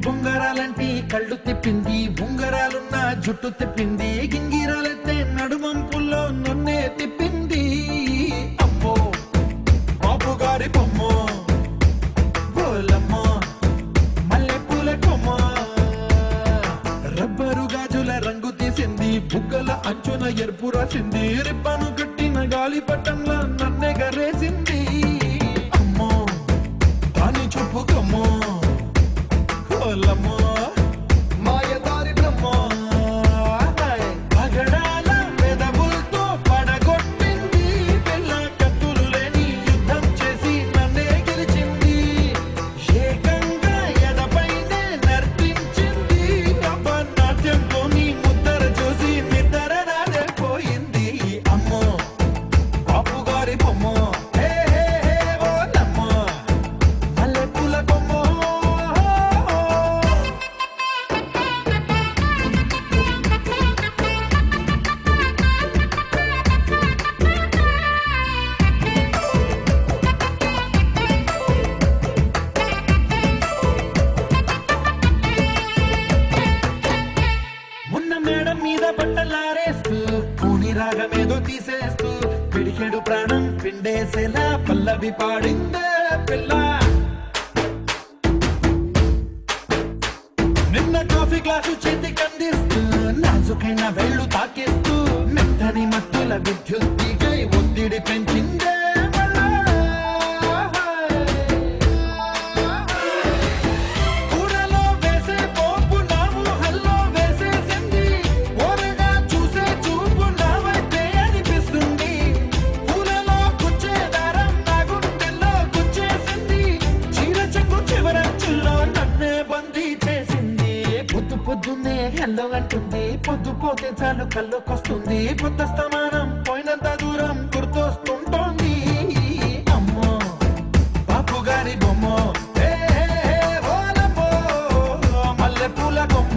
బొంగరాలంటి కళ్ళు తిప్పింది, బొంగరాలున్న జుట్టు తిప్పింది, గింగిరాలెత్తే నడుమంపుల్లో నన్నే తిప్పింది. అమ్మో బాబు గారి బొమ్మ, బోలమ్మ మల్లె పూల కొమ్మ, రబ్బరు గాజుల రంగు తీసింది, బుగ్గల అంచున ఎరుపు రాసింది, రిబ్బను కట్టిన గాలి పట్టంలా నన్నే గరేసింది. అమ్మో దాని చూపు కమ్మో, మాయదారి బ్రహ్మ, పగడాల పెదవులతో పడగొట్టింది, పిల్ల కత్తులు లేని యుద్ధం చేసి నన్నే గెలిచింది, ఏకంగా ఎదపైనే నర్తించింది, అపనాట్యంతో నీ ముద్దర చూసి నిద్ర నాదే పోయింది. అమ్మో బాపు గారి బొమ్మ, హే హే హే ఓలమ్మ మల్లె పూల కొమ్మ. ఉన్న మేడం మీద బట్టలారేస్తూ, పూని రాగమేదో తీసేస్తూ, పిడికెడు ప్రాణం పిండేసేలా పల్లవి పాడిందే పిల్ల. నిన్న కాఫీ గ్లాసు చేతికి అందిస్తూ, నాజుకైన వేళ్ళు తాకేస్తూ, మెత్తని మత్తుల విద్యుత్తికై ఒత్తిడి పెంచిందే మళ్ళా. కూరలో వేసే పోపు నా ఊహల్లో వేసేసింది, ఓరగా చూసే చూపు నా వైపే అనిపిస్తుంది, పూలలో గుచ్చే దారం నా గుండెల్లో గుచ్చేసింది, చీర చెంగు చివరంచుల్లో నన్నే బందీ చేసింది. పొద్దు పొద్దున్నే హెల్లో అంటుంది, పొద్దు పోతే చాలు కళ్ళొకొస్తుంది, పొద్దు స్తమానం పోయినంత దూరం గుర్తొస్తుంటోంది. అమ్మో బాపు గారి బొమ్మ, హే హే హే ఓలమ్మో మల్లె పూల కొమ్మ.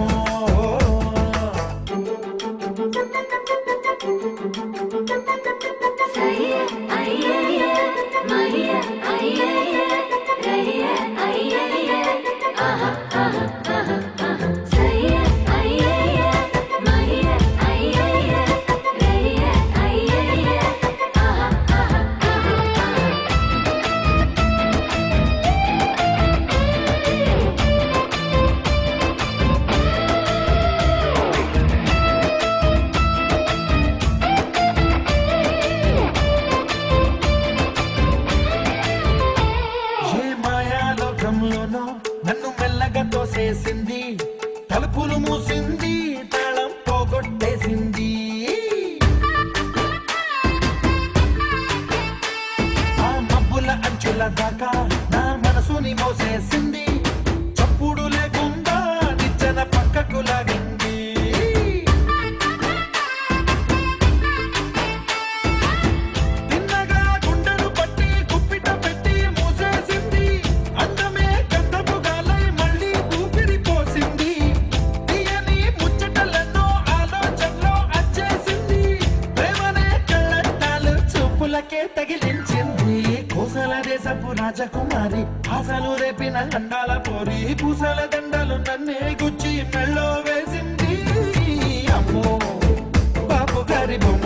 ఏ మాయాలోకంలోనో నన్ను మెల్లగా తోసేసింది, తలుపులు మూసింది, తాళం పోగొట్టేసింది, ఆ మబ్బుల అంచుల దాకా నా మనసుని మోసేసింది, చప్పుడు లేకుండా నిచ్చెన పక్కకు లాగింది, తిన్నగా గుండెను పట్టి గుప్పిట పెట్టి మూసేసింది, అందమే గంధపు గాలై మళ్ళీ ఊపిరి పోసింది, తీయని ముచ్చటలెన్నో ఆలోచనలో అచ్చేసింది, ప్రేమనే కళ్ళట్టాలు చూపులకే తగిలించింది, కోసల దేశపు రాజకుమారి, ఆశలు రేపిన దండాల పోరి, పూసల దండలు నన్నే గుచ్చి మెళ్ళో వేసింది. అమ్మో బాపు గారి బొమ్మ,